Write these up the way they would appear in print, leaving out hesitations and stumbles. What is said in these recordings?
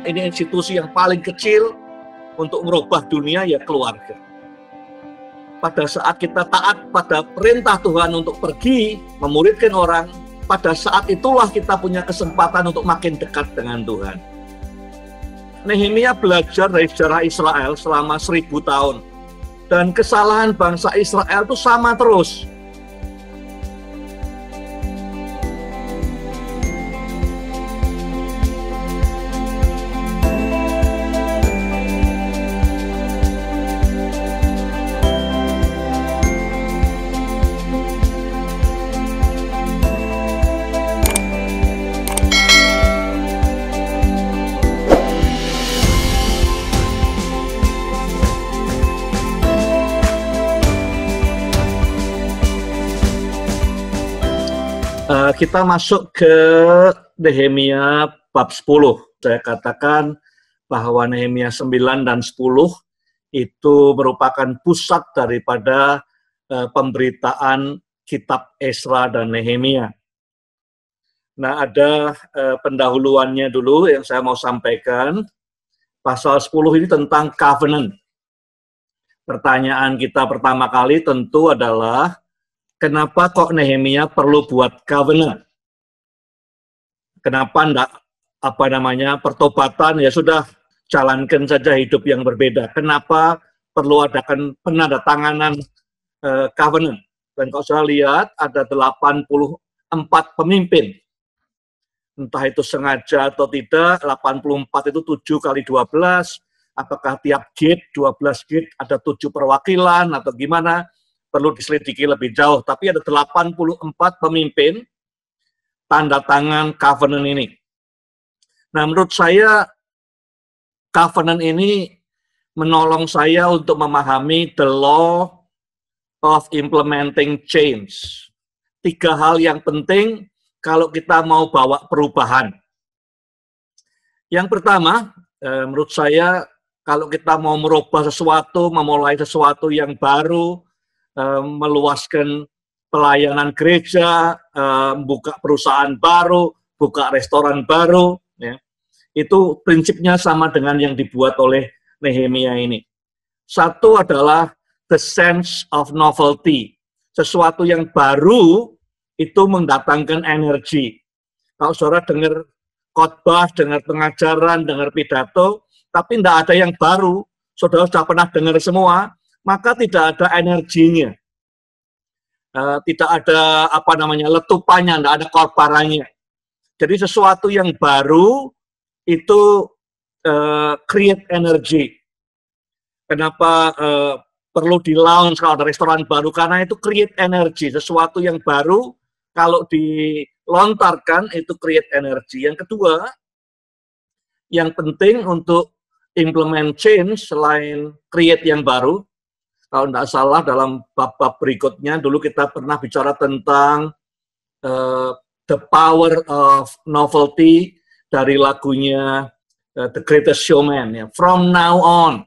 ini institusi yang paling kecil untuk merubah dunia, ya keluarga. Pada saat kita taat pada perintah Tuhan untuk pergi memuridkan orang, pada saat itulah kita punya kesempatan untuk makin dekat dengan Tuhan. Nehemia belajar dari sejarah Israel selama 1000 tahun. Dan kesalahan bangsa Israel itu sama terus. Kita masuk ke Nehemia bab 10. Saya katakan bahwa Nehemia 9 dan 10 itu merupakan pusat daripada pemberitaan kitab Esra dan Nehemia. Nah, ada pendahuluannya dulu yang saya mau sampaikan. Pasal 10 ini tentang covenant. Pertanyaan kita pertama kali tentu adalah, kenapa kok Nehemia perlu buat covenant? Kenapa enggak pertobatan, ya sudah jalankan saja hidup yang berbeda. Kenapa perlu adakan penandatanganan covenant? Dan kalau saya lihat ada 84 pemimpin. Entah itu sengaja atau tidak, 84 itu 7 kali 12, apakah tiap gate, 12 gate ada 7 perwakilan atau gimana? Perlu diselidiki lebih jauh, tapi ada 84 pemimpin tanda tangan covenant ini. Nah, menurut saya covenant ini menolong saya untuk memahami the law of implementing change. 3 hal yang penting kalau kita mau bawa perubahan. Yang pertama, menurut saya kalau kita mau merubah sesuatu, memulai sesuatu yang baru, meluaskan pelayanan gereja, buka perusahaan baru, buka restoran baru, ya. Itu prinsipnya sama dengan yang dibuat oleh Nehemia ini. Satu adalah the sense of novelty. Sesuatu yang baru itu mendatangkan energi. Kalau saudara dengar khotbah, dengar pengajaran, dengar pidato, tapi tidak ada yang baru, saudara sudah pernah dengar semua, maka tidak ada energinya, tidak ada letupannya, tidak ada korbarannya. Jadi sesuatu yang baru itu create energy. Kenapa perlu di launch kalau ada restoran baru? Karena itu create energy. Sesuatu yang baru kalau dilontarkan itu create energy. Yang kedua, yang penting untuk implement change selain create yang baru. Kalau tidak salah dalam bab-bab berikutnya, dulu kita pernah bicara tentang the power of novelty dari lagunya The Greatest Showman. Ya. From now on.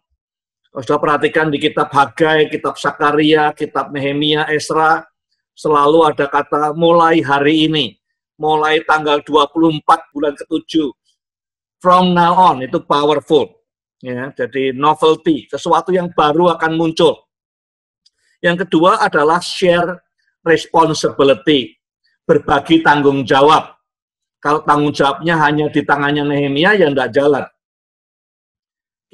Kalau sudah perhatikan di kitab Hagai, kitab Sakaria, kitab Nehemia, Esra, selalu ada kata mulai hari ini. Mulai tanggal 24 bulan ke-7. From now on, itu powerful. Ya, jadi novelty, sesuatu yang baru akan muncul. Yang kedua adalah share responsibility, berbagi tanggung jawab. Kalau tanggung jawabnya hanya di tangannya Nehemia, ya tidak jalan.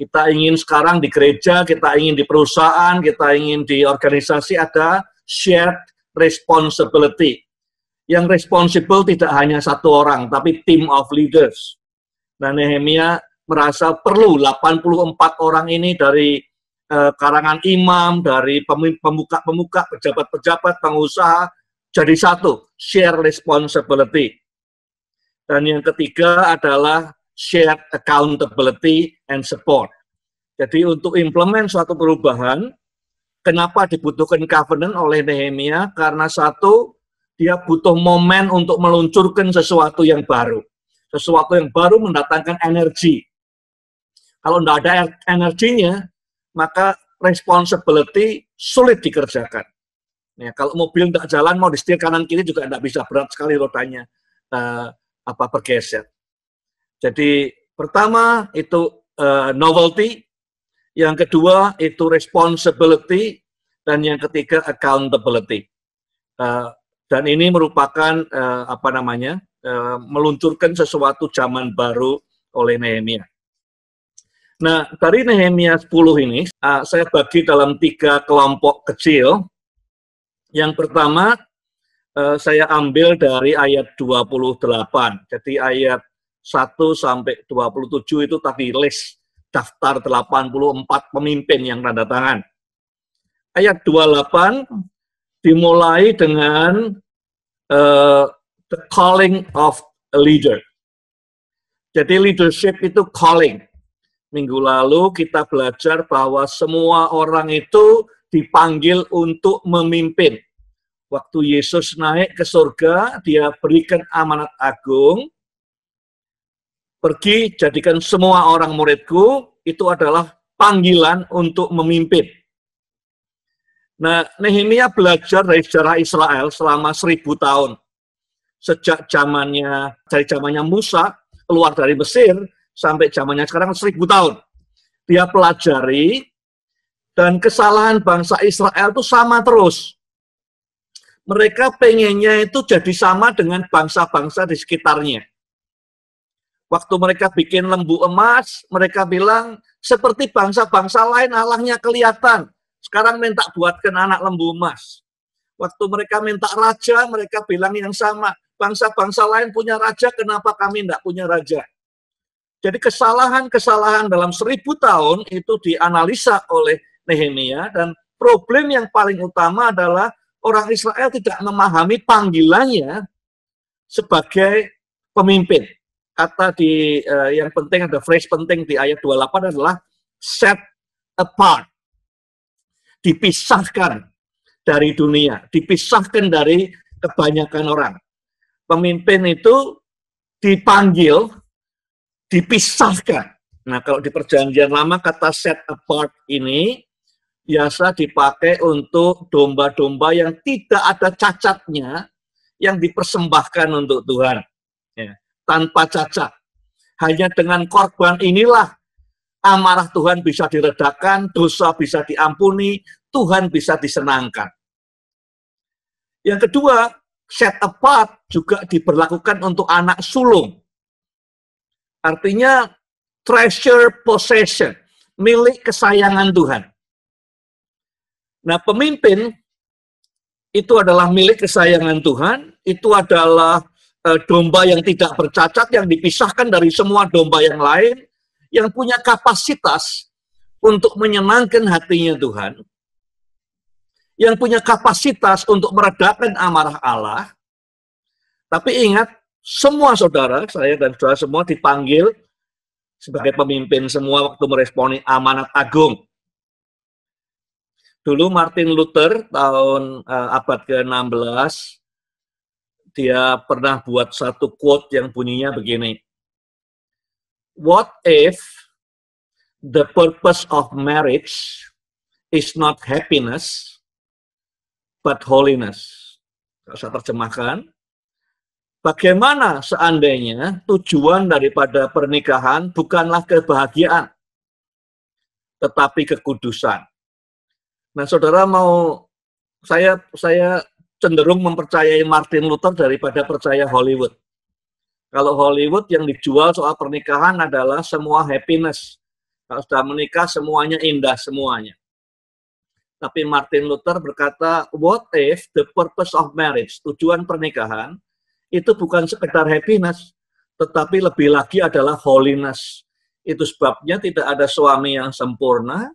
Kita ingin sekarang di gereja, kita ingin di perusahaan, kita ingin di organisasi ada shared responsibility. Yang responsible tidak hanya satu orang, tapi team of leaders. Nah, Nehemia merasa perlu 84 orang ini dari karangan imam, dari pemuka-pemuka, pejabat-pejabat, pengusaha, jadi satu, share responsibility. Dan yang ketiga adalah shared accountability and support. Jadi untuk implement suatu perubahan, kenapa dibutuhkan covenant oleh Nehemia? Karena satu, dia butuh momen untuk meluncurkan sesuatu yang baru. Sesuatu yang baru mendatangkan energi. Kalau tidak ada energinya, maka responsibility sulit dikerjakan. Ya, kalau mobil tidak jalan, mau disetir kanan kiri juga tidak bisa, berat sekali rodanya bergeser. Jadi Pertama itu novelty, yang kedua itu responsibility, dan yang ketiga accountability. Dan ini merupakan meluncurkan sesuatu zaman baru oleh Nehemia. Nah, dari Nehemia 10 ini, saya bagi dalam 3 kelompok kecil. Yang pertama, saya ambil dari ayat 28. Jadi ayat 1 sampai 27 itu tadi list daftar 84 pemimpin yang tanda tangan. Ayat 28 dimulai dengan the calling of a leader. Jadi leadership itu calling. Minggu lalu kita belajar bahwa semua orang itu dipanggil untuk memimpin. Waktu Yesus naik ke surga, dia berikan amanat agung, pergi jadikan semua orang muridku, itu adalah panggilan untuk memimpin. Nah, Nehemia belajar dari sejarah Israel selama 1000 tahun. Sejak dari zamannya Musa, keluar dari Mesir, sampai zamannya sekarang 1000 tahun. Dia pelajari, dan kesalahan bangsa Israel itu sama terus. Mereka pengennya itu jadi sama dengan bangsa-bangsa di sekitarnya. Waktu mereka bikin lembu emas, mereka bilang, seperti bangsa-bangsa lain Allahnya kelihatan. Sekarang minta buatkan anak lembu emas. Waktu mereka minta raja, mereka bilang yang sama. Bangsa-bangsa lain punya raja, kenapa kami tidak punya raja? Jadi kesalahan-kesalahan dalam 1000 tahun itu dianalisa oleh Nehemia, dan problem yang paling utama adalah orang Israel tidak memahami panggilannya sebagai pemimpin. Kata yang penting, ada phrase penting di ayat 28 adalah set apart. Dipisahkan dari dunia, dipisahkan dari kebanyakan orang. Pemimpin itu dipanggil, dipisahkan. Nah, kalau di perjanjian lama kata set apart ini biasa dipakai untuk domba-domba yang tidak ada cacatnya, yang dipersembahkan untuk Tuhan. Ya, tanpa cacat. Hanya dengan korban inilah amarah Tuhan bisa diredakan, dosa bisa diampuni, Tuhan bisa disenangkan. Yang kedua, set apart juga diberlakukan untuk anak sulung. Artinya treasure possession, milik kesayangan Tuhan. Nah, pemimpin itu adalah milik kesayangan Tuhan, itu adalah domba yang tidak bercacat, yang dipisahkan dari semua domba yang lain, yang punya kapasitas untuk menyenangkan hatinya Tuhan, yang punya kapasitas untuk meredakan amarah Allah. Tapi ingat, semua saudara, saya dan saudara semua dipanggil sebagai pemimpin semua waktu meresponi amanat agung. Dulu Martin Luther tahun abad ke-16, dia pernah buat satu quote yang bunyinya begini. What if the purpose of marriage is not happiness, but holiness? Kalau saya terjemahkan, bagaimana seandainya tujuan daripada pernikahan bukanlah kebahagiaan, tetapi kekudusan? Nah, saudara saya cenderung mempercayai Martin Luther daripada percaya Hollywood. Kalau Hollywood yang dijual soal pernikahan adalah semua happiness. Kalau sudah menikah semuanya indah semuanya. Tapi Martin Luther berkata, what if the purpose of marriage, tujuan pernikahan, itu bukan sekedar happiness, tetapi lebih lagi adalah holiness. Itu sebabnya tidak ada suami yang sempurna,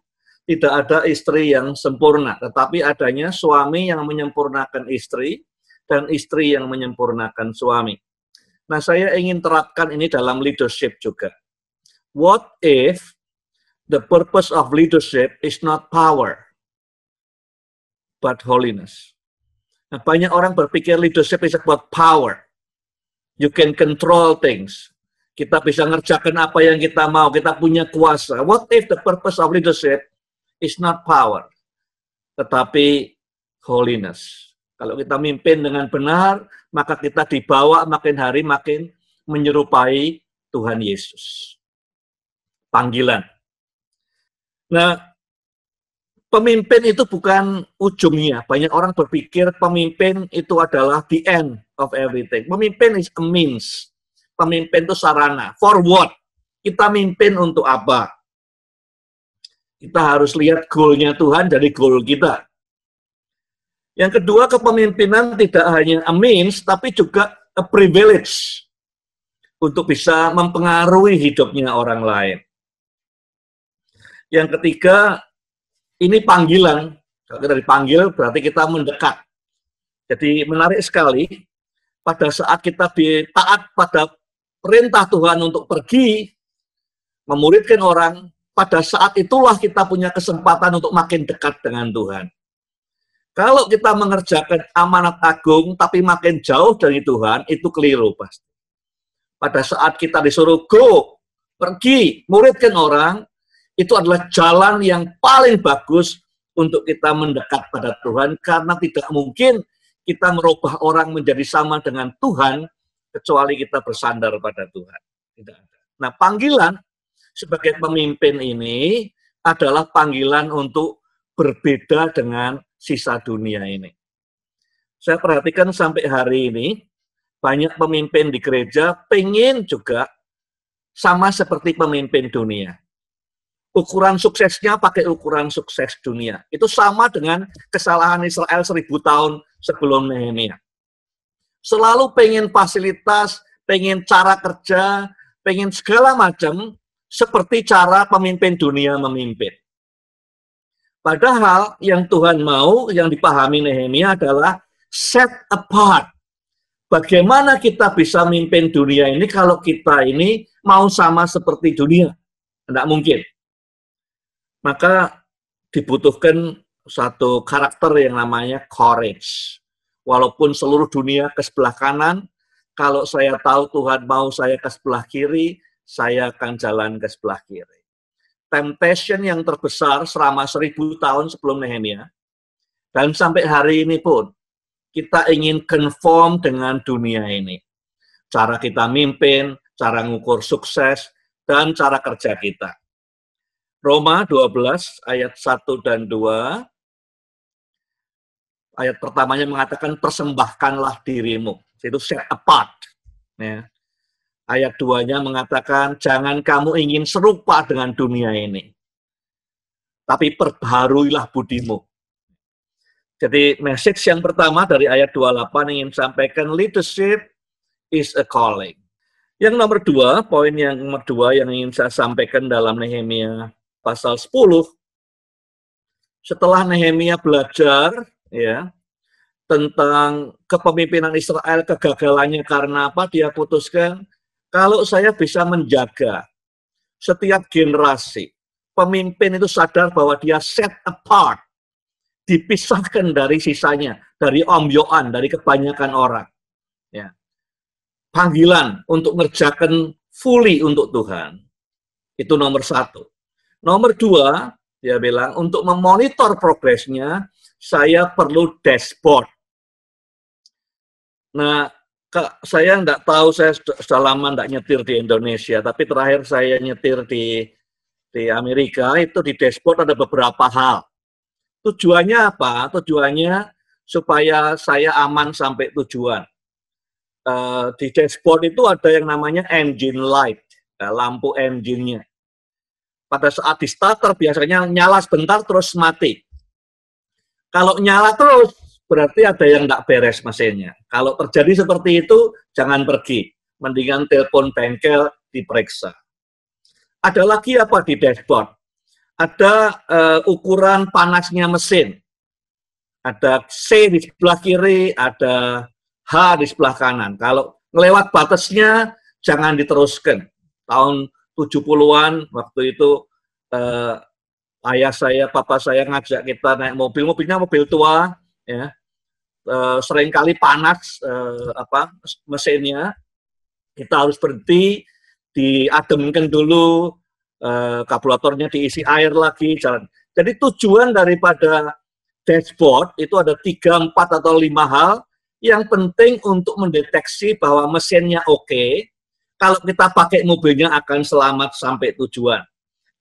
tidak ada istri yang sempurna, tetapi adanya suami yang menyempurnakan istri, dan istri yang menyempurnakan suami. Nah, saya ingin terapkan ini dalam leadership juga. What if the purpose of leadership is not power, but holiness? Nah, banyak orang berpikir leadership is about power. You can control things. Kita bisa ngerjakan apa yang kita mau, kita punya kuasa. What if the purpose of leadership is not power, tetapi holiness? Kalau kita mimpin dengan benar, maka kita dibawa makin hari makin menyerupai Tuhan Yesus. panggilan. Nah, pemimpin itu bukan ujungnya. Banyak orang berpikir pemimpin itu adalah the end of everything. Pemimpin is a means. Pemimpin itu sarana. For what? Kita mimpin untuk apa? Kita harus lihat goal-nya Tuhan dari goal kita. Yang kedua, kepemimpinan tidak hanya a means, tapi juga a privilege untuk bisa mempengaruhi hidupnya orang lain. Yang ketiga, ini panggilan. Kalau kita dipanggil, berarti kita mendekat. Jadi menarik sekali, pada saat kita taat pada perintah Tuhan untuk pergi, memuridkan orang, pada saat itulah kita punya kesempatan untuk makin dekat dengan Tuhan. Kalau kita mengerjakan amanat agung, tapi makin jauh dari Tuhan, itu keliru pasti. Pada saat kita disuruh go, pergi, muridkan orang, itu adalah jalan yang paling bagus untuk kita mendekat pada Tuhan, karena tidak mungkin kita merubah orang menjadi sama dengan Tuhan, kecuali kita bersandar pada Tuhan. Tidak ada. Nah, panggilan sebagai pemimpin ini adalah panggilan untuk berbeda dengan sisa dunia ini. Saya perhatikan sampai hari ini, banyak pemimpin di gereja pengen juga sama seperti pemimpin dunia. Ukuran suksesnya pakai ukuran sukses dunia. Itu sama dengan kesalahan Israel 1000 tahun sebelum Nehemia. Selalu pengen fasilitas, pengen cara kerja, pengen segala macam seperti cara pemimpin dunia memimpin. Padahal yang Tuhan mau, yang dipahami Nehemia adalah set apart. Bagaimana kita bisa memimpin dunia ini kalau kita ini mau sama seperti dunia? Tidak mungkin. Maka dibutuhkan satu karakter yang namanya courage. Walaupun seluruh dunia ke sebelah kanan, kalau saya tahu Tuhan mau saya ke sebelah kiri, saya akan jalan ke sebelah kiri. Temptation yang terbesar selama 1000 tahun sebelum Nehemia, dan sampai hari ini pun, kita ingin conform dengan dunia ini. Cara kita mimpin, cara ngukur sukses, dan cara kerja kita. Roma 12 ayat 1 dan 2, ayat pertamanya mengatakan persembahkanlah dirimu, itu set apart. Ya. Ayat 2-nya mengatakan jangan kamu ingin serupa dengan dunia ini, tapi perbaharuilah budimu. Jadi message yang pertama dari ayat 28 ingin sampaikan, leadership is a calling. Yang nomor 2, poin yang nomor 2 yang ingin saya sampaikan dalam Nehemia pasal 10, setelah Nehemia belajar ya tentang kepemimpinan Israel, kegagalannya karena apa, dia putuskan, kalau saya bisa menjaga setiap generasi, pemimpin itu sadar bahwa dia set apart, dipisahkan dari sisanya, dari omyoan, dari kebanyakan orang. Ya. Panggilan untuk ngerjakan fully untuk Tuhan, itu nomor 1. Nomor 2, dia bilang, untuk memonitor progresnya, saya perlu dashboard. Nah, saya enggak tahu, saya sudah lama enggak nyetir di Indonesia, tapi terakhir saya nyetir di Amerika, itu di dashboard ada beberapa hal. Tujuannya apa? Tujuannya supaya saya aman sampai tujuan. Di dashboard itu ada yang namanya engine light, lampu engine-nya. Pada saat di starter biasanya nyala sebentar terus mati. Kalau nyala terus, berarti ada yang tidak beres mesinnya. Kalau terjadi seperti itu, jangan pergi. Mendingan telepon bengkel, diperiksa. Ada lagi apa di dashboard? Ada ukuran panasnya mesin. Ada C di sebelah kiri, ada H di sebelah kanan. Kalau melewat batasnya, jangan diteruskan. Tahun 70-an, waktu itu ayah saya, papa saya ngajak kita naik mobil. Mobilnya mobil tua, ya. Seringkali panas mesinnya, kita harus berhenti, diademkan dulu, karburatornya diisi air lagi, jalan. Jadi tujuan daripada dashboard itu ada 3, 4, atau 5 hal yang penting untuk mendeteksi bahwa mesinnya oke. Kalau kita pakai mobilnya akan selamat sampai tujuan.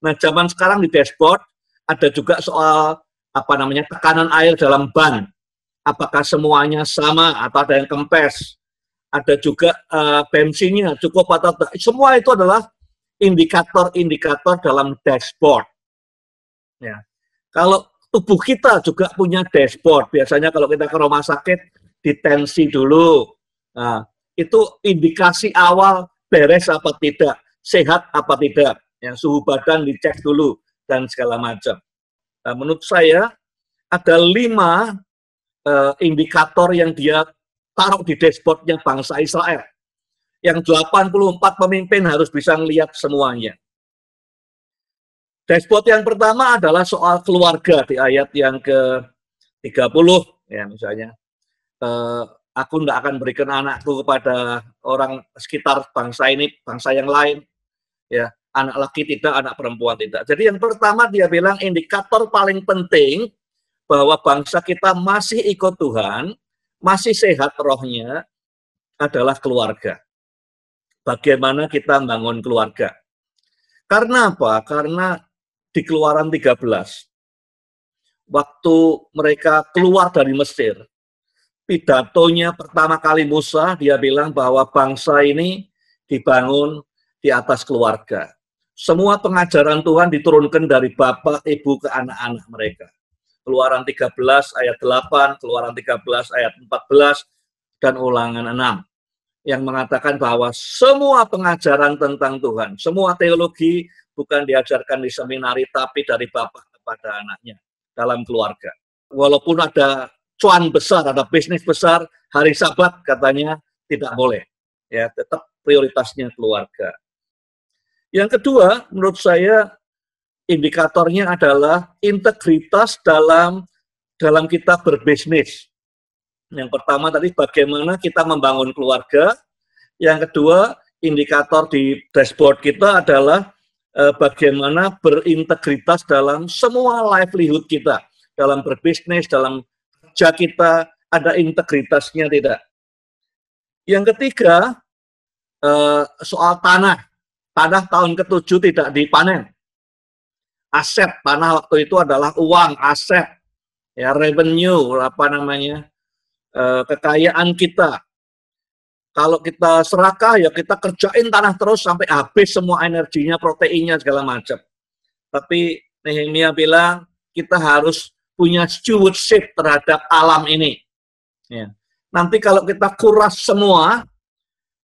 Nah, zaman sekarang di dashboard ada juga soal apa namanya tekanan air dalam ban. Apakah semuanya sama atau ada yang kempes? Ada juga bensinnya cukup atau tidak. Semua itu adalah indikator-indikator dalam dashboard. Ya. Kalau tubuh kita juga punya dashboard. Biasanya kalau kita ke rumah sakit, ditensi dulu. Nah, itu indikasi awal beres apa tidak, sehat apa tidak. Ya, suhu badan dicek dulu dan segala macam. Nah, menurut saya ada 5 indikator yang dia taruh di dashboardnya bangsa Israel. Yang 84 pemimpin harus bisa melihat semuanya. Dashboard yang pertama adalah soal keluarga di ayat yang ke-30 ya misalnya. Aku tidak akan berikan anakku kepada orang sekitar bangsa ini, bangsa yang lain. Ya, anak laki tidak, anak perempuan tidak. Jadi yang pertama dia bilang indikator paling penting bahwa bangsa kita masih ikut Tuhan, masih sehat rohnya adalah keluarga. Bagaimana kita membangun keluarga. Karena apa? Karena di Keluaran 13, waktu mereka keluar dari Mesir, pidatonya pertama kali Musa, dia bilang bahwa bangsa ini dibangun di atas keluarga. Semua pengajaran Tuhan diturunkan dari bapak, ibu ke anak-anak mereka. Keluaran 13 ayat 8, Keluaran 13 ayat 14, dan Ulangan 6. Yang mengatakan bahwa semua pengajaran tentang Tuhan, semua teologi bukan diajarkan di seminari, tapi dari bapak kepada anaknya dalam keluarga. Walaupun ada cuan besar, ada bisnis besar, hari Sabat katanya tidak boleh. Ya, tetap prioritasnya keluarga. Yang kedua, menurut saya indikatornya adalah integritas dalam kita berbisnis. Yang pertama tadi bagaimana kita membangun keluarga. Yang kedua, indikator di dashboard kita adalah bagaimana berintegritas dalam semua livelihood kita. Dalam berbisnis, dalam kerja kita, ada integritasnya tidak. Yang ketiga, soal tanah. Tanah tahun ke-7 tidak dipanen. Aset, tanah waktu itu adalah uang, aset. Ya, revenue, apa namanya, kekayaan kita. Kalau kita serakah, ya kita kerjain tanah terus sampai habis semua energinya, proteinnya, segala macam. Tapi Nehemia bilang, kita harus punya stewardship terhadap alam ini. Ya. Nanti kalau kita kuras semua,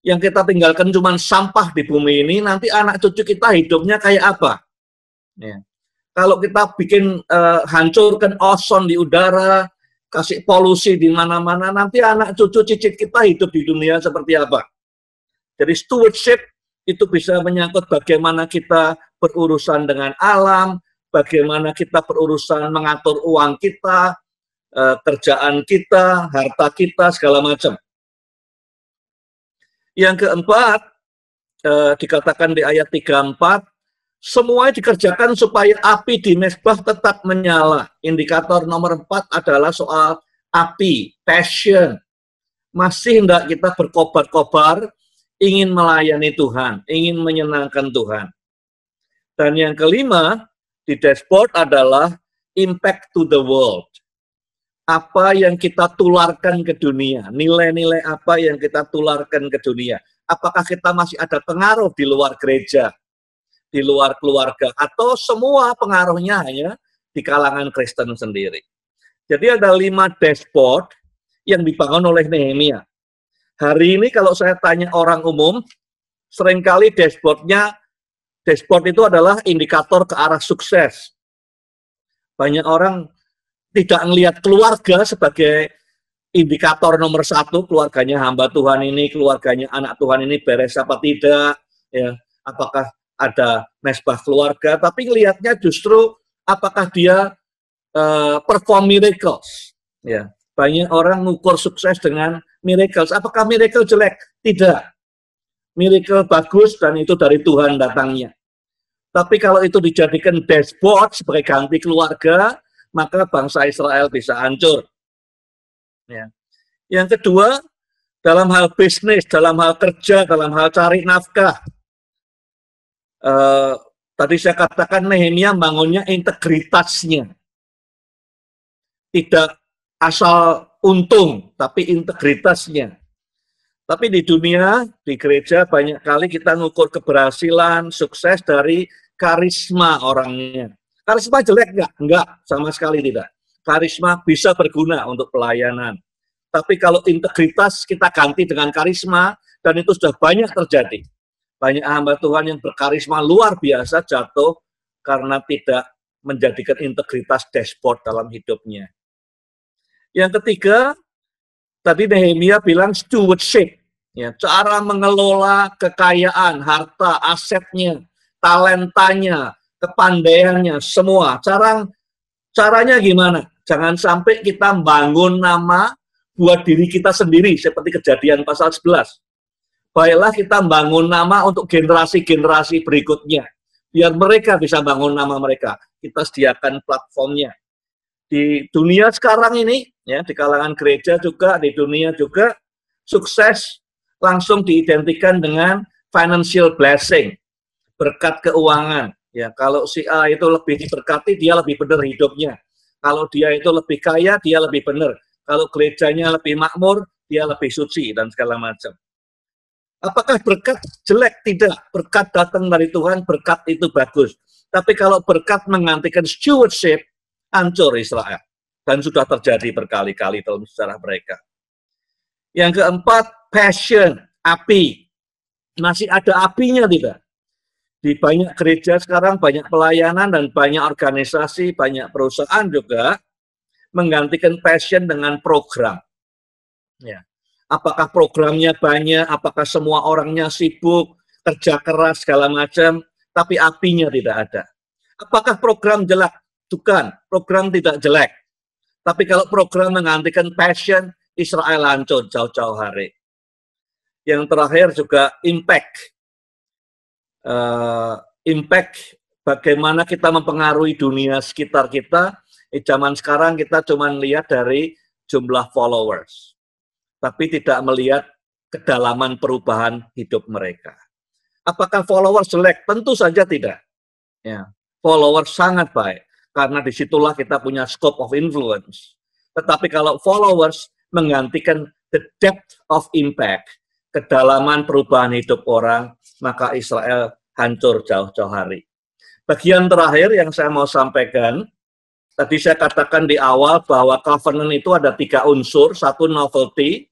yang kita tinggalkan cuma sampah di bumi ini, nanti anak cucu kita hidupnya kayak apa? Ya. Kalau kita bikin hancurkan ozon di udara, kasih polusi di mana-mana, nanti anak cucu cicit kita hidup di dunia seperti apa? Jadi stewardship itu bisa menyangkut bagaimana kita berurusan dengan alam, bagaimana kita berurusan mengatur uang kita, kerjaan kita, harta kita, segala macam. Yang keempat, dikatakan di ayat 34, semuanya dikerjakan supaya api di mezbah tetap menyala. Indikator nomor 4 adalah soal api, passion. Masih hendak kita berkobar-kobar, ingin melayani Tuhan, ingin menyenangkan Tuhan. Dan yang kelima, di dashboard adalah impact to the world. Apa yang kita tularkan ke dunia, nilai-nilai apa yang kita tularkan ke dunia. Apakah kita masih ada pengaruh di luar gereja, di luar keluarga, atau semua pengaruhnya hanya di kalangan Kristen sendiri. Jadi ada 5 dashboard yang dibangun oleh Nehemia. Hari ini kalau saya tanya orang umum, seringkali dashboard itu adalah indikator ke arah sukses. Banyak orang tidak melihat keluarga sebagai indikator nomor 1, keluarganya hamba Tuhan ini, keluarganya anak Tuhan ini beres apa tidak, ya, apakah ada mezbah keluarga, tapi lihatnya justru apakah dia perform miracles. Ya, banyak orang mengukur sukses dengan miracles. Apakah miracle jelek? Tidak. Miracle bagus dan itu dari Tuhan datangnya. Tapi kalau itu dijadikan dashboard sebagai ganti keluarga, maka bangsa Israel bisa hancur. Ya. Yang kedua, dalam hal bisnis, dalam hal kerja, dalam hal cari nafkah, Tadi saya katakan Nehemia bangunnya integritasnya. Tidak asal untung, tapi integritasnya. Tapi di dunia, di gereja banyak kali kita ngukur keberhasilan, sukses dari karisma orangnya. Karisma jelek nggak? Enggak, sama sekali tidak. Karisma bisa berguna untuk pelayanan. Tapi kalau integritas kita ganti dengan karisma, dan itu sudah banyak terjadi. Banyak hamba Tuhan yang berkarisma luar biasa jatuh karena tidak menjadikan integritas dashboard dalam hidupnya. Yang ketiga, tadi Nehemia bilang stewardship, ya, cara mengelola kekayaan, harta, asetnya, talentanya, kepandaiannya, semua. Caranya gimana? Jangan sampai kita bangun nama buat diri kita sendiri, seperti Kejadian pasal 11. Baiklah kita bangun nama untuk generasi-generasi berikutnya, biar mereka bisa bangun nama mereka. Kita sediakan platformnya. Di dunia sekarang ini, ya, di kalangan gereja juga, di dunia juga, sukses langsung diidentikan dengan financial blessing, berkat keuangan. Ya, kalau si A itu lebih diberkati, dia lebih benar hidupnya. Kalau dia itu lebih kaya, dia lebih benar. Kalau gerejanya lebih makmur, dia lebih suci, dan segala macam. Apakah berkat jelek? Tidak. Berkat datang dari Tuhan, berkat itu bagus. Tapi kalau berkat menggantikan stewardship, hancur Israel. Dan sudah terjadi berkali-kali dalam sejarah mereka. Yang keempat, passion, api. Masih ada apinya tidak? Di banyak gereja sekarang, banyak pelayanan dan banyak organisasi, banyak perusahaan juga menggantikan passion dengan program. Ya. Apakah programnya banyak, apakah semua orangnya sibuk, kerja keras, segala macam, tapi apinya tidak ada. Apakah program jelek? Bukan, program tidak jelek. Tapi kalau program menggantikan passion, Israel hancur jauh-jauh hari. Yang terakhir juga impact. Impact bagaimana kita mempengaruhi dunia sekitar kita. Di zaman sekarang kita cuma lihat dari jumlah followers, tapi tidak melihat kedalaman perubahan hidup mereka. Apakah followers jelek? Tentu saja tidak. Ya, followers sangat baik. Karena disitulah kita punya scope of influence. Tetapi kalau followers menggantikan the depth of impact, kedalaman perubahan hidup orang, maka Israel hancur jauh-jauh hari. Bagian terakhir yang saya mau sampaikan, tadi saya katakan di awal bahwa covenant itu ada 3 unsur, 1 novelty,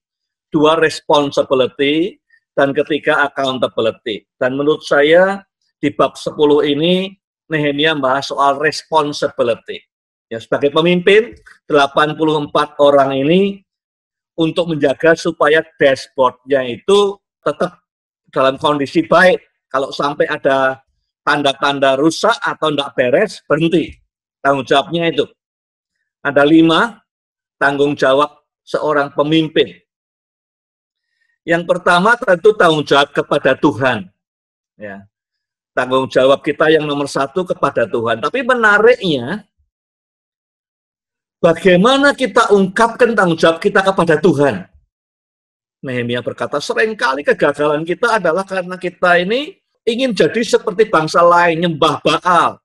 2 responsibility, dan ketiga accountability. Dan menurut saya di bab 10 ini, Nehemia membahas soal responsibility. Ya, sebagai pemimpin, 84 orang ini untuk menjaga supaya dashboardnya itu tetap dalam kondisi baik. Kalau sampai ada tanda-tanda rusak atau tidak beres, berhenti. Tanggung jawabnya itu. Ada 5 tanggung jawab seorang pemimpin. Yang pertama tentu tanggung jawab kepada Tuhan. Ya. Tanggung jawab kita yang nomor 1 kepada Tuhan. Tapi menariknya, bagaimana kita ungkapkan tanggung jawab kita kepada Tuhan? Nehemia berkata, seringkali kegagalan kita adalah karena kita ini ingin jadi seperti bangsa lain, nyembah Baal,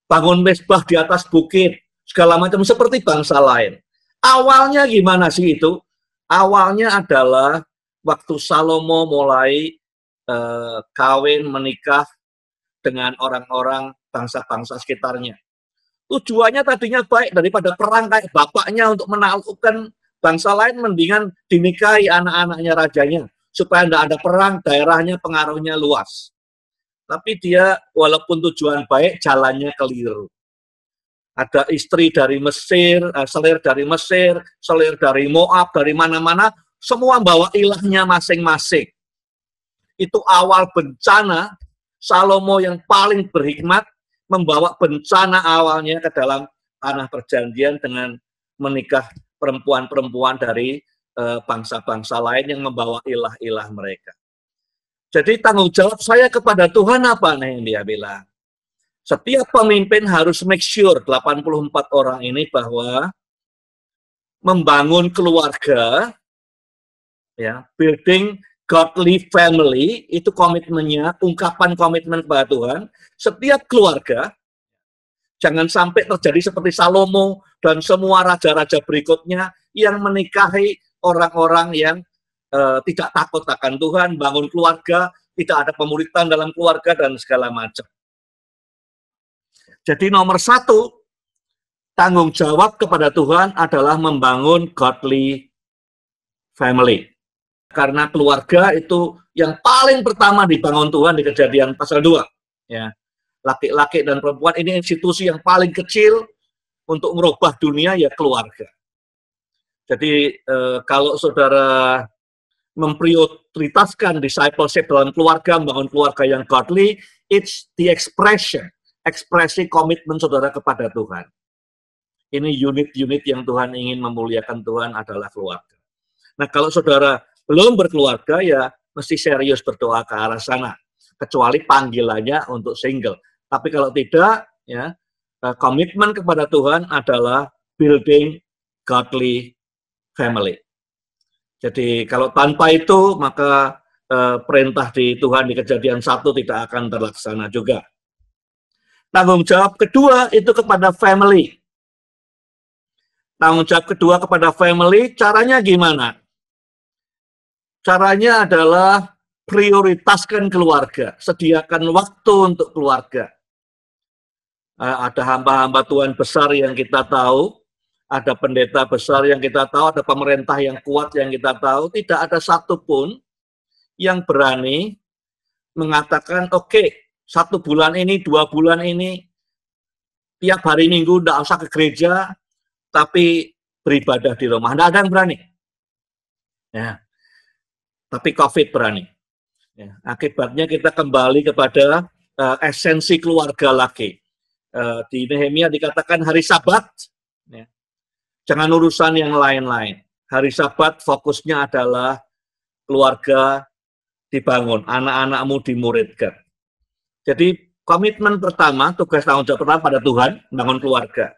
bangun mezbah di atas bukit, segala macam seperti bangsa lain. Awalnya gimana sih itu? Awalnya adalah waktu Salomo mulai kawin, menikah dengan orang-orang bangsa-bangsa sekitarnya. Tujuannya tadinya baik, daripada perang kayak bapaknya untuk menaklukkan bangsa lain, mendingan dinikahi anak-anaknya rajanya, supaya tidak ada perang, daerahnya pengaruhnya luas. Tapi dia walaupun tujuan baik, jalannya keliru. Ada istri dari Mesir, selir dari Mesir, selir dari Moab, dari mana-mana, semua bawa ilahnya masing-masing. Itu awal bencana. Salomo yang paling berhikmat membawa bencana awalnya ke dalam tanah perjanjian dengan menikah perempuan-perempuan dari bangsa-bangsa lain yang membawa ilah-ilah mereka. Jadi tanggung jawab saya kepada Tuhan apa nih dia bilang? Setiap pemimpin harus make sure 84 orang ini bahwa membangun keluarga, ya, building godly family, itu komitmennya, ungkapan komitmen kepada Tuhan, setiap keluarga, jangan sampai terjadi seperti Salomo dan semua raja-raja berikutnya yang menikahi orang-orang yang tidak takut akan Tuhan, bangun keluarga, tidak ada pemuritan dalam keluarga, dan segala macam. Jadi nomor satu, tanggung jawab kepada Tuhan adalah membangun godly family. Karena keluarga itu yang paling pertama dibangun Tuhan di Kejadian pasal 2. Ya. Laki-laki dan perempuan ini institusi yang paling kecil untuk merubah dunia, ya keluarga. Jadi kalau saudara memprioritaskan discipleship dalam keluarga, membangun keluarga yang godly, it's the ekspresi komitmen saudara kepada Tuhan. Ini unit-unit yang Tuhan ingin memuliakan Tuhan adalah keluarga. Nah, kalau saudara belum berkeluarga, ya mesti serius berdoa ke arah sana. Kecuali panggilannya untuk single. Tapi kalau tidak, ya komitmen kepada Tuhan adalah building godly family. Jadi kalau tanpa itu, maka perintah di Tuhan di Kejadian 1 tidak akan terlaksana juga. Tanggung jawab kedua itu kepada family. Tanggung jawab kedua kepada family, caranya gimana? Caranya adalah prioritaskan keluarga, sediakan waktu untuk keluarga. Ada hamba-hamba Tuhan besar yang kita tahu, ada pendeta besar yang kita tahu, ada pemerintah yang kuat yang kita tahu, tidak ada satupun yang berani mengatakan, oke, 1 bulan ini, 2 bulan ini, tiap hari Minggu tidak usah ke gereja, tapi beribadah di rumah. Tidak ada yang berani. Ya. Tapi COVID berani. Ya. Akibatnya kita kembali kepada esensi keluarga lagi. Di Nehemia dikatakan hari Sabat, ya. Jangan urusan yang lain-lain. Hari Sabat fokusnya adalah keluarga dibangun, anak-anakmu dimuridkan. Jadi komitmen pertama, tugas tanggung jawab pertama pada Tuhan, bangun keluarga.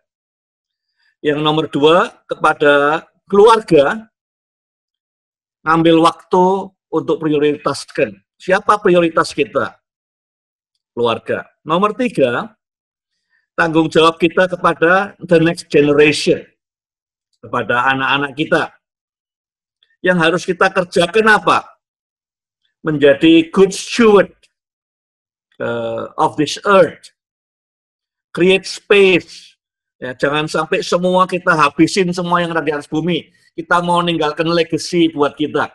Yang nomor 2, kepada keluarga, ngambil waktu untuk prioritaskan. Siapa prioritas kita? Keluarga. Nomor 3, tanggung jawab kita kepada the next generation. Kepada anak-anak kita. Yang harus kita kerjakan apa? Menjadi good steward of this earth. Create space. Ya, jangan sampai semua kita habisin semua yang ada di atas bumi. Kita mau meninggalkan legacy buat kita.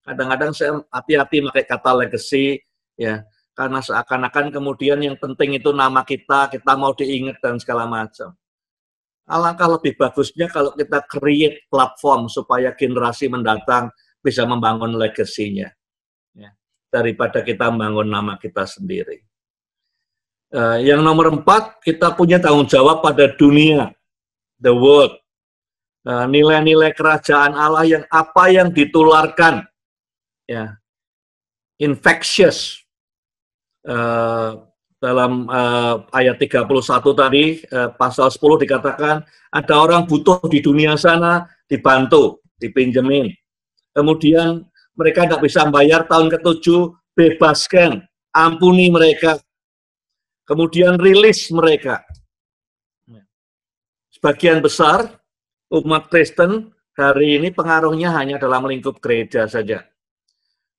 Kadang-kadang saya hati-hati pakai kata legacy, ya, karena seakan-akan kemudian yang penting itu nama kita mau diingat dan segala macam. Alangkah lebih bagusnya kalau kita create platform supaya generasi mendatang bisa membangun legasinya, ya, daripada kita membangun nama kita sendiri. Yang nomor 4, kita punya tanggung jawab pada dunia, the world. Nilai-nilai kerajaan Allah yang apa yang ditularkan, ya, infectious. Dalam ayat 31 tadi, pasal 10 dikatakan, ada orang butuh di dunia sana, dibantu, dipinjemin. Kemudian mereka tidak bisa bayar tahun ke-7, bebaskan, ampuni mereka. Kemudian rilis mereka. Sebagian besar umat Kristen hari ini pengaruhnya hanya dalam lingkup gereja saja.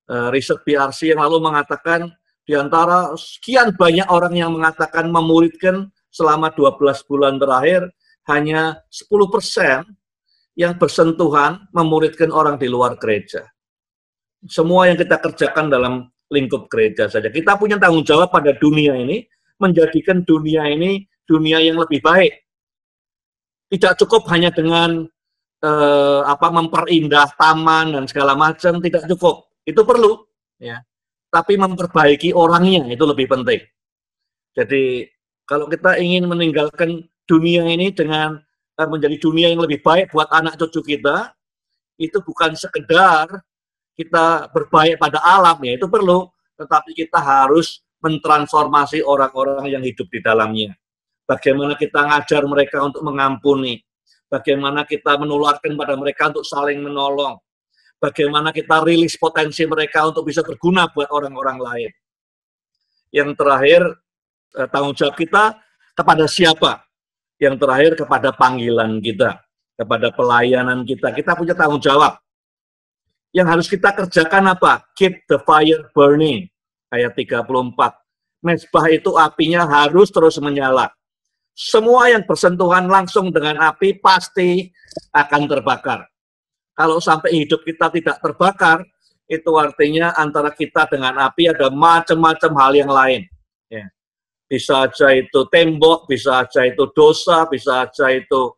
Riset BRC yang lalu mengatakan, di antara sekian banyak orang yang mengatakan memuridkan selama 12 bulan terakhir, hanya 10% yang bersentuhan memuridkan orang di luar gereja. Semua yang kita kerjakan dalam lingkup gereja saja. Kita punya tanggung jawab pada dunia ini, menjadikan dunia ini dunia yang lebih baik. Tidak cukup hanya dengan memperindah taman dan segala macam, tidak cukup. Itu perlu, ya. Tapi memperbaiki orangnya itu lebih penting. Jadi kalau kita ingin meninggalkan dunia ini dengan menjadi dunia yang lebih baik buat anak cucu kita, itu bukan sekedar kita berbaik pada alam, ya itu perlu, tetapi kita harus mentransformasi orang-orang yang hidup di dalamnya. Bagaimana kita ngajar mereka untuk mengampuni, bagaimana kita menularkan pada mereka untuk saling menolong, bagaimana kita rilis potensi mereka untuk bisa berguna buat orang-orang lain. Yang terakhir, tanggung jawab kita kepada siapa? Yang terakhir kepada panggilan kita, kepada pelayanan kita. Kita punya tanggung jawab. Yang harus kita kerjakan apa? Keep the fire burning. Ayat 34. Mezbah itu apinya harus terus menyala. Semua yang bersentuhan langsung dengan api pasti akan terbakar. Kalau sampai hidup kita tidak terbakar, itu artinya antara kita dengan api ada macam-macam hal yang lain. Ya. Bisa aja itu tembok, bisa aja itu dosa, bisa aja itu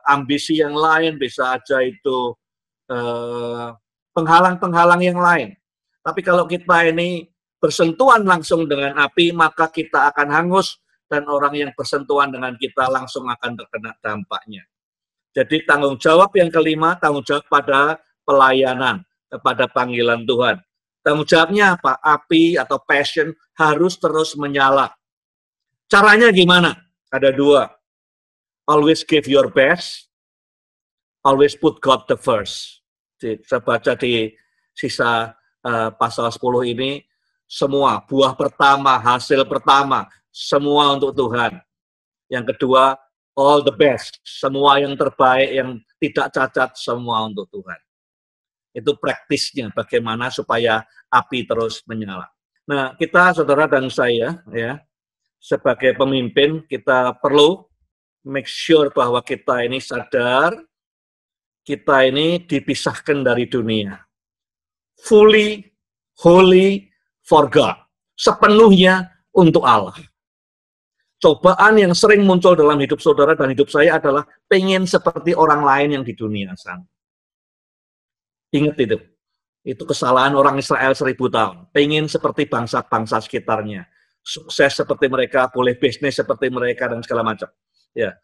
ambisi yang lain, bisa aja itu penghalang-penghalang yang lain. Tapi kalau kita ini bersentuhan langsung dengan api, maka kita akan hangus dan orang yang bersentuhan dengan kita langsung akan terkena dampaknya. Jadi tanggung jawab yang kelima, tanggung jawab pada pelayanan, kepada panggilan Tuhan. Tanggung jawabnya apa? Api atau passion harus terus menyala. Caranya gimana? Ada dua. Always give your best, always put God the first. Saya baca di sisa pasal 10 ini, semua buah pertama, hasil pertama, semua untuk Tuhan. Yang kedua, all the best, semua yang terbaik, yang tidak cacat, semua untuk Tuhan. Itu praktisnya bagaimana supaya api terus menyala. Nah, kita, saudara dan saya, ya, sebagai pemimpin, kita perlu make sure bahwa kita ini sadar, kita ini dipisahkan dari dunia. Fully, holy for God. Sepenuhnya untuk Allah. Cobaan yang sering muncul dalam hidup saudara dan hidup saya adalah pengen seperti orang lain yang di dunia sana. Ingat itu kesalahan orang Israel 1000 tahun. Pengen seperti bangsa-bangsa sekitarnya. Sukses seperti mereka, boleh bisnis seperti mereka, dan segala macam. Ya.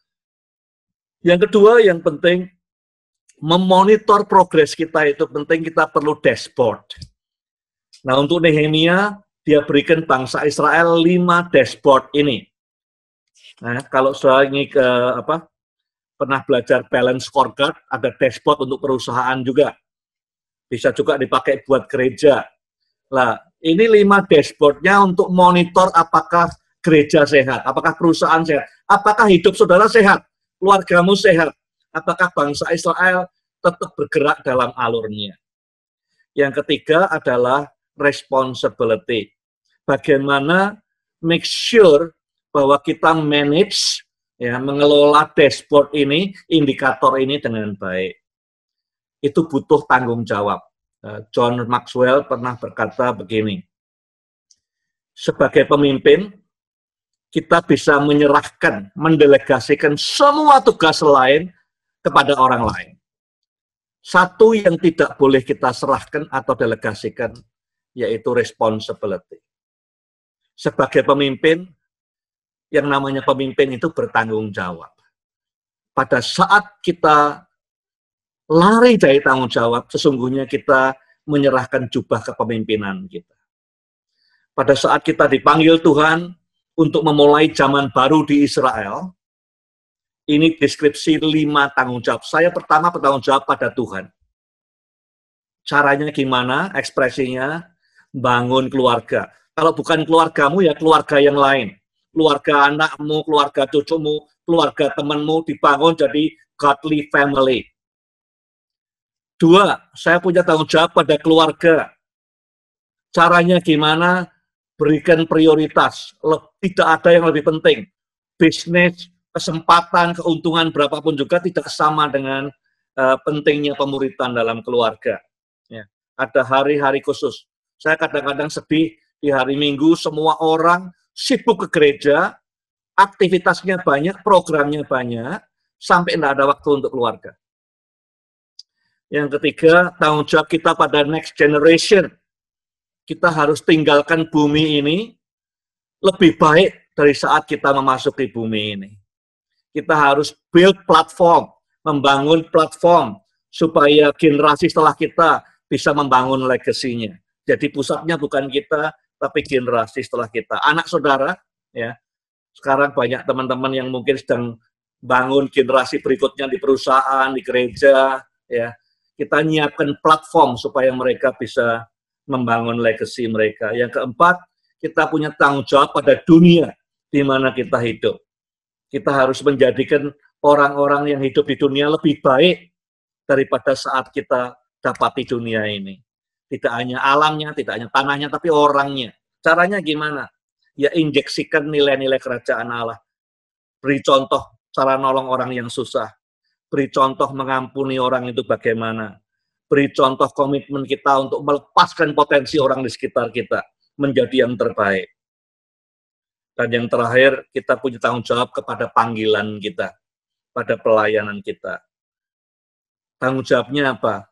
Yang kedua, yang penting, memonitor progres kita itu penting, kita perlu dashboard. Nah, untuk Nehemia, dia berikan bangsa Israel 5 dashboard ini. Nah, kalau saya ini pernah belajar balance scorecard, ada dashboard untuk perusahaan juga. Bisa juga dipakai buat gereja. Nah, ini 5 dashboardnya untuk monitor apakah gereja sehat, apakah perusahaan sehat, apakah hidup saudara sehat, keluargamu sehat, apakah bangsa Israel tetap bergerak dalam alurnya. Yang ketiga adalah responsibility. Bagaimana make sure bahwa kita manage, ya, mengelola dashboard ini, indikator ini dengan baik. Itu butuh tanggung jawab. John Maxwell pernah berkata begini, sebagai pemimpin, kita bisa menyerahkan, mendelegasikan semua tugas lain kepada orang lain. Satu yang tidak boleh kita serahkan atau delegasikan, yaitu responsibility. Sebagai pemimpin, yang namanya pemimpin itu bertanggung jawab. Pada saat kita lari dari tanggung jawab, sesungguhnya kita menyerahkan jubah kepemimpinan kita. Pada saat kita dipanggil Tuhan untuk memulai zaman baru di Israel, ini deskripsi 5 tanggung jawab. Saya pertama bertanggung jawab pada Tuhan. Caranya gimana? Ekspresinya, bangun keluarga. Kalau bukan keluargamu, ya keluarga yang lain. Keluarga anakmu, keluarga cucumu, keluarga temanmu dibangun jadi godly family. 2, saya punya tanggung jawab pada keluarga. Caranya gimana? Berikan prioritas. Tidak ada yang lebih penting. Bisnis, kesempatan, keuntungan berapapun juga tidak sama dengan pentingnya pemuritan dalam keluarga. Ya. Ada hari-hari khusus. Saya kadang-kadang sedih di hari Minggu, semua orang sibuk ke gereja, aktivitasnya banyak, programnya banyak, sampai tidak ada waktu untuk keluarga. Yang ketiga, tanggung jawab kita pada next generation. Kita harus tinggalkan bumi ini lebih baik dari saat kita memasuki bumi ini. Kita harus build platform, membangun platform, supaya generasi setelah kita bisa membangun legasinya. Jadi pusatnya bukan kita, tapi generasi setelah kita. Anak saudara, ya, sekarang banyak teman-teman yang mungkin sedang bangun generasi berikutnya di perusahaan, di gereja, ya. Kita nyiapkan platform supaya mereka bisa membangun legacy mereka. Yang keempat, kita punya tanggung jawab pada dunia di mana kita hidup. Kita harus menjadikan orang-orang yang hidup di dunia lebih baik daripada saat kita dapati dunia ini. Tidak hanya alamnya, tidak hanya tanahnya, tapi orangnya. Caranya gimana? Ya injeksikan nilai-nilai kerajaan Allah. Beri contoh cara nolong orang yang susah. Beri contoh mengampuni orang itu bagaimana. Beri contoh komitmen kita untuk melepaskan potensi orang di sekitar kita menjadi yang terbaik. Dan yang terakhir, kita punya tanggung jawab kepada panggilan kita, pada pelayanan kita. Tanggung jawabnya apa?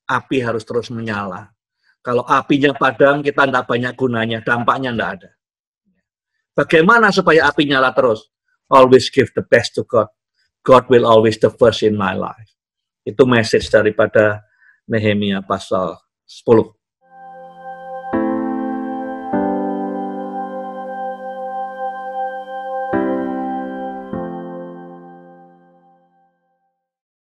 Api harus terus menyala. Kalau apinya padam, kita tidak banyak gunanya, dampaknya tidak ada. Bagaimana supaya api nyala terus? Always give the best to God. God will always the first in my life. Itu message daripada Nehemia pasal 10.